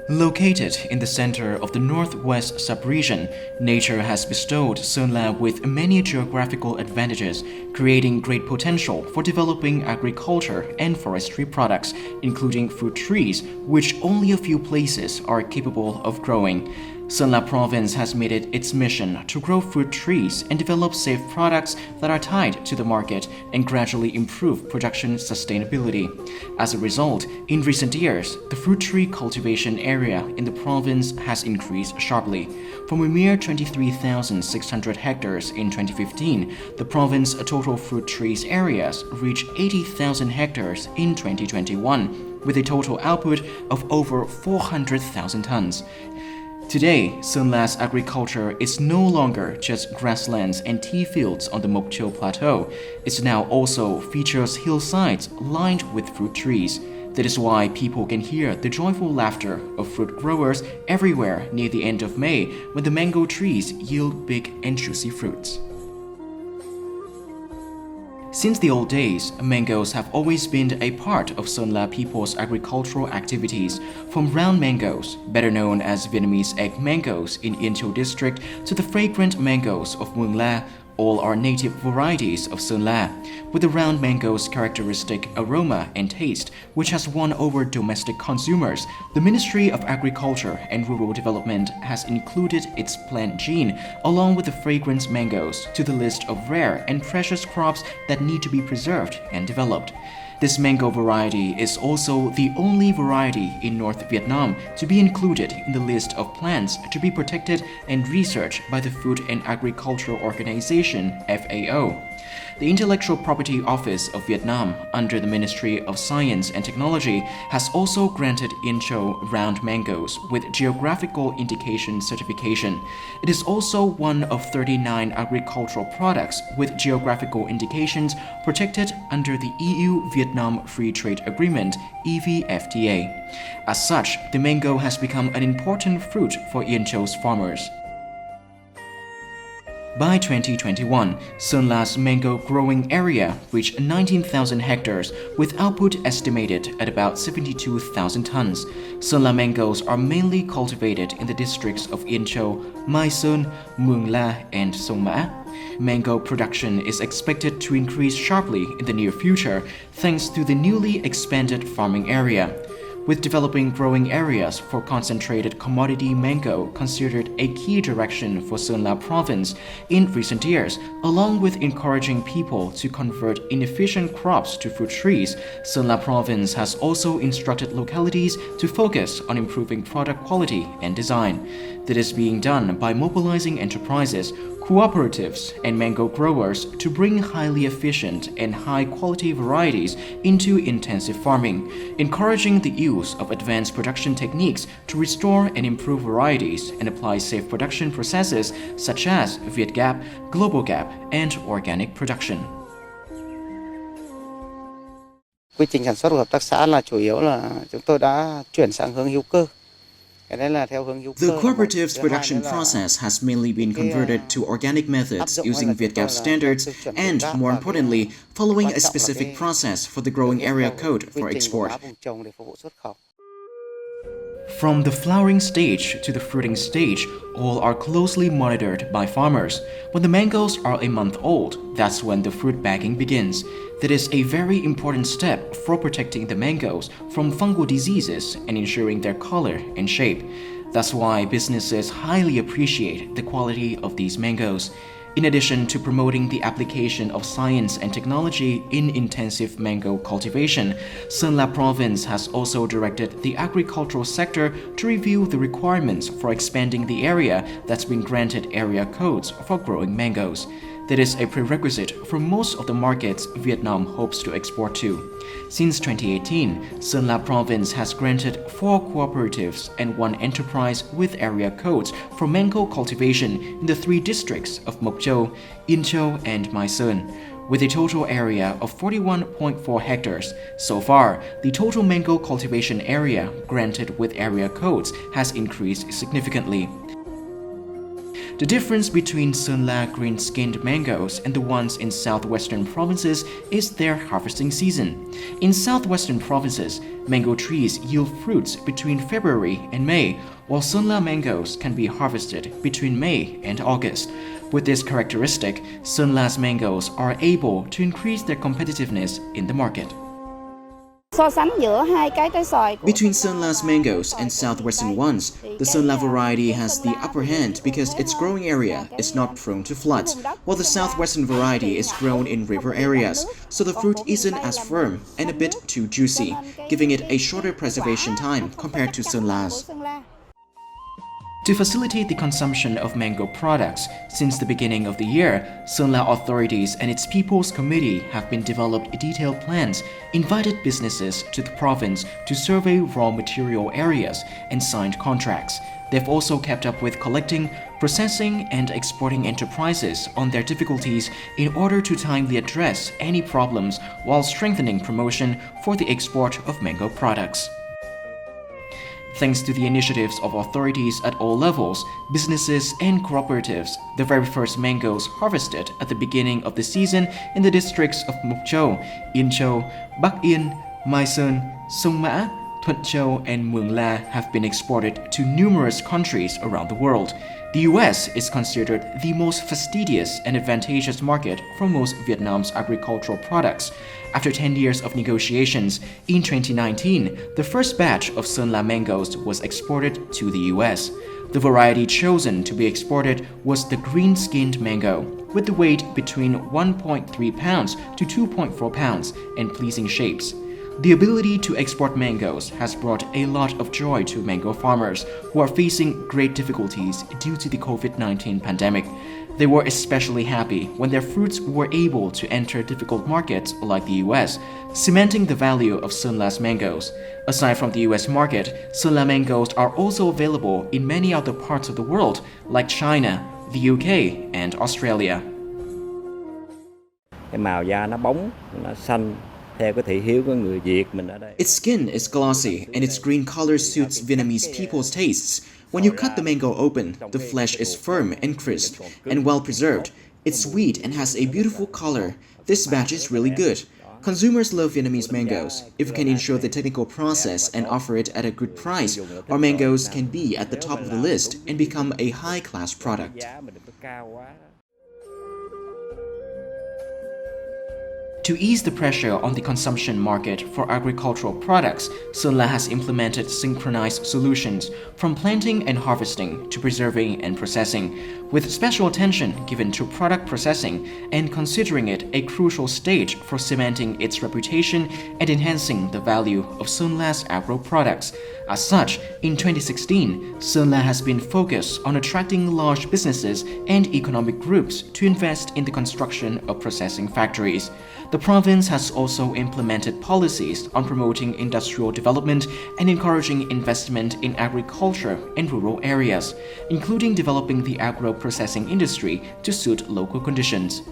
Located in the center of the northwest subregion, nature has bestowed Sơn La with many geographical advantages, creating great potential for developing agriculture and forestry products, including fruit trees, which only a few places are capable of growing. Sơn La Province has made it its mission to grow fruit trees and develop safe products that are tied to the market and gradually improve production sustainability. As a result, in recent years, the fruit tree cultivation area in the province has increased sharply. From a mere 23,600 hectares in 2015, the province's total fruit trees areas reached 80,000 hectares in 2021, with a total output of over 400,000 tons. Today, Sơn La's agriculture is no longer just grasslands and tea fields on the Mộc Châu Plateau. It now also features hillsides lined with fruit trees. That is why people can hear the joyful laughter of fruit growers everywhere near the end of May when the mango trees yield big and juicy fruits. Since the old days, mangoes have always been a part of Sơn La people's agricultural activities, from round mangoes, better known as Vietnamese egg mangoes in Yên Châu district, to the fragrant mangoes of Mường La. All are native varieties of Sơn-La, with the round mango's characteristic aroma and taste, which has won over domestic consumers. The Ministry of Agriculture and Rural Development has included its plant gene, along with the fragrance mangoes, to the list of rare and precious crops that need to be preserved and developed. This mango variety is also the only variety in North Vietnam to be included in the list of plants to be protected and researched by the Food and Agricultural Organization (FAO). The Intellectual Property Office of Vietnam, under the Ministry of Science and Technology, has also granted Yên Châu round mangoes with geographical indication certification. It is also one of 39 agricultural products with geographical indications protected under the EU-Vietnam Free Trade Agreement (EVFTA). As such, the mango has become an important fruit for Yên Châu farmers. By 2021, Sơn-La's mango growing area reached 19,000 hectares, with output estimated at about 72,000 tons. Sơn-La mangoes are mainly cultivated in the districts of Yên Châu, Mai Sơn, Mường La, and Sông Mã. Mango production is expected to increase sharply in the near future thanks to the newly expanded farming area. With developing growing areas for concentrated commodity mango considered a key direction for Sơn-La Province in recent years, along with encouraging people to convert inefficient crops to fruit trees, Sơn-La Province has also instructed localities to focus on improving product quality and design. That is being done by mobilizing enterprises, cooperatives, and mango growers to bring highly efficient and high-quality varieties into intensive farming, encouraging the use of advanced production techniques to restore and improve varieties and apply safe production processes such as VietGAP, GlobalGAP, and organic production. Quy trình sản xuất của hợp tác xã là chủ yếu là chúng tôi đã chuyển sang hướng hữu cơ. The cooperative's production process has mainly been converted to organic methods using VietGAP standards and, more importantly, following a specific process for the growing area code for export. From the flowering stage to the fruiting stage, all are closely monitored by farmers. When the mangoes are a month old, that's when the fruit bagging begins. That is a very important step for protecting the mangoes from fungal diseases and ensuring their color and shape. That's why businesses highly appreciate the quality of these mangoes. In addition to promoting the application of science and technology in intensive mango cultivation, Sơn-La Province has also directed the agricultural sector to review the requirements for expanding the area that's been granted area codes for growing mangoes. That is a prerequisite for most of the markets Vietnam hopes to export to. Since 2018, Sơn-La Province has granted 4 cooperatives and 1 enterprise with area codes for mango cultivation in the 3 districts of Mộc Châu, Yên Châu, and Mai Sơn, with a total area of 41.4 hectares. So far, the total mango cultivation area granted with area codes has increased significantly. The difference between Sơn La green-skinned mangoes and the ones in southwestern provinces is their harvesting season. In southwestern provinces, mango trees yield fruits between February and May, while Sơn La mangoes can be harvested between May and August. With this characteristic, Sơn La's mangoes are able to increase their competitiveness in the market. Between Sơn La's mangoes and southwestern ones, the Sơn La variety has the upper hand because its growing area is not prone to floods, while the southwestern variety is grown in river areas, so the fruit isn't as firm and a bit too juicy, giving it a shorter preservation time compared to Sơn La's. To facilitate the consumption of mango products, since the beginning of the year, Sơn La authorities and its People's Committee have been developed detailed plans, invited businesses to the province to survey raw material areas, and signed contracts. They've also kept up with collecting, processing, and exporting enterprises on their difficulties in order to timely address any problems while strengthening promotion for the export of mango products. Thanks to the initiatives of authorities at all levels, businesses and cooperatives, the very first mangoes harvested at the beginning of the season in the districts of Mộc Châu, Yên Châu, Bắc Yên, Mai Sơn, Sông Mã, Thuận Châu, and Mường La have been exported to numerous countries around the world. The US is considered the most fastidious and advantageous market for most Vietnam's agricultural products. After 10 years of negotiations, in 2019, the first batch of Sơn La mangoes was exported to the US. The variety chosen to be exported was the green-skinned mango, with the weight between 1.3 pounds to 2.4 pounds and pleasing shapes. The ability to export mangoes has brought a lot of joy to mango farmers who are facing great difficulties due to the COVID-19 pandemic. They were especially happy when their fruits were able to enter difficult markets like the US, cementing the value of Sơn La's mangoes. Aside from the US market, Sơn La mangoes are also available in many other parts of the world like China, the UK, and Australia. Cái màu da nó bóng, nó xanh. Its skin is glossy and its green color suits Vietnamese people's tastes. When you cut the mango open, the flesh is firm and crisp and well preserved. It's sweet and has a beautiful color. This batch is really good. Consumers love Vietnamese mangoes. If we can ensure the technical process and offer it at a good price, our mangoes can be at the top of the list and become a high-class product. To ease the pressure on the consumption market for agricultural products, Sơn La has implemented synchronized solutions from planting and harvesting to preserving and processing, with special attention given to product processing and considering it a crucial stage for cementing its reputation and enhancing the value of Sơn La's agro products. As such, in 2016, Sơn La has been focused on attracting large businesses and economic groups to invest in the construction of processing factories. The province has also implemented policies on promoting industrial development and encouraging investment in agriculture in rural areas, including developing the agro-processing industry to suit local conditions.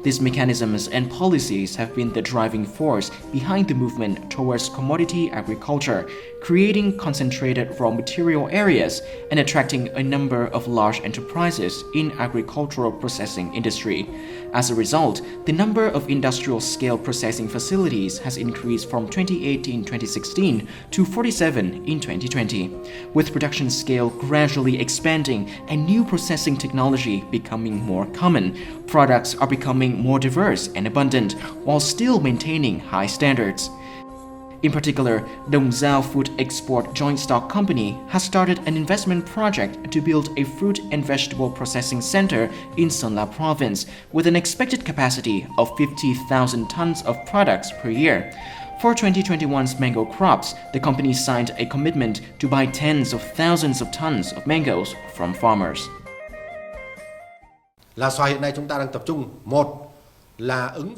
These mechanisms and policies have been the driving force behind the movement towards commodity agriculture, creating concentrated raw material areas and attracting a number of large enterprises in agricultural processing industry. As a result, the number of industrial-scale processing facilities has increased from 2018-2016 to 47 in 2020, with production scale gradually expanding and new processing technology becoming more common. Products are becoming more diverse and abundant, while still maintaining high standards. In particular, Dong Giao Food Export Joint Stock Company has started an investment project to build a fruit and vegetable processing center in Sơn La province with an expected capacity of 50,000 tons of products per year. For 2021's mango crops, the company signed a commitment to buy tens of thousands of tons of mangoes from farmers.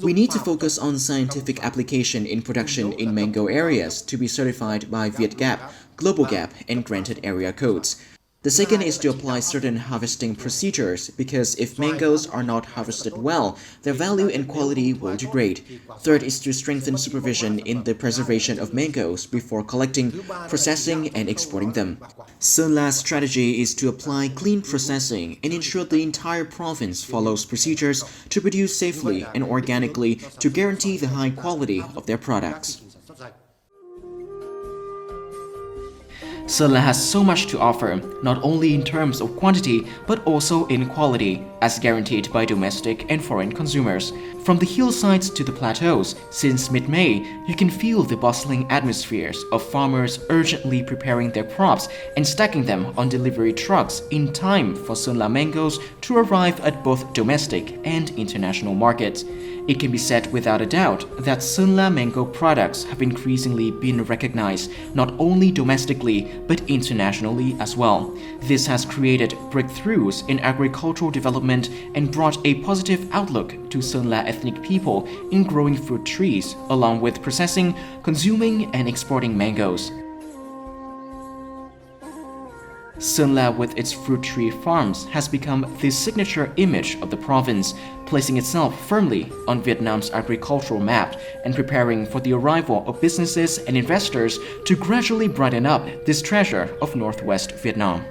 We need to focus on scientific application in production in mango areas to be certified by VietGAP, Global Gap, and granted area codes. The second is to apply certain harvesting procedures, because if mangoes are not harvested well, their value and quality will degrade. Third is to strengthen supervision in the preservation of mangoes before collecting, processing, and exporting them. Sơn La's strategy is to apply clean processing and ensure the entire province follows procedures to produce safely and organically to guarantee the high quality of their products. Sơn La has so much to offer, not only in terms of quantity, but also in quality, as guaranteed by domestic and foreign consumers. From the hillsides to the plateaus, since mid-May, you can feel the bustling atmospheres of farmers urgently preparing their crops and stacking them on delivery trucks in time for Sơn La mangoes to arrive at both domestic and international markets. It can be said without a doubt that Sơn La mango products have increasingly been recognized not only domestically but internationally as well. This has created breakthroughs in agricultural development and brought a positive outlook to Sơn La ethnic people in growing fruit trees, along with processing, consuming, and exporting mangoes. Sơn La, with its fruit tree farms, has become the signature image of the province, placing itself firmly on Vietnam's agricultural map and preparing for the arrival of businesses and investors to gradually brighten up this treasure of Northwest Vietnam.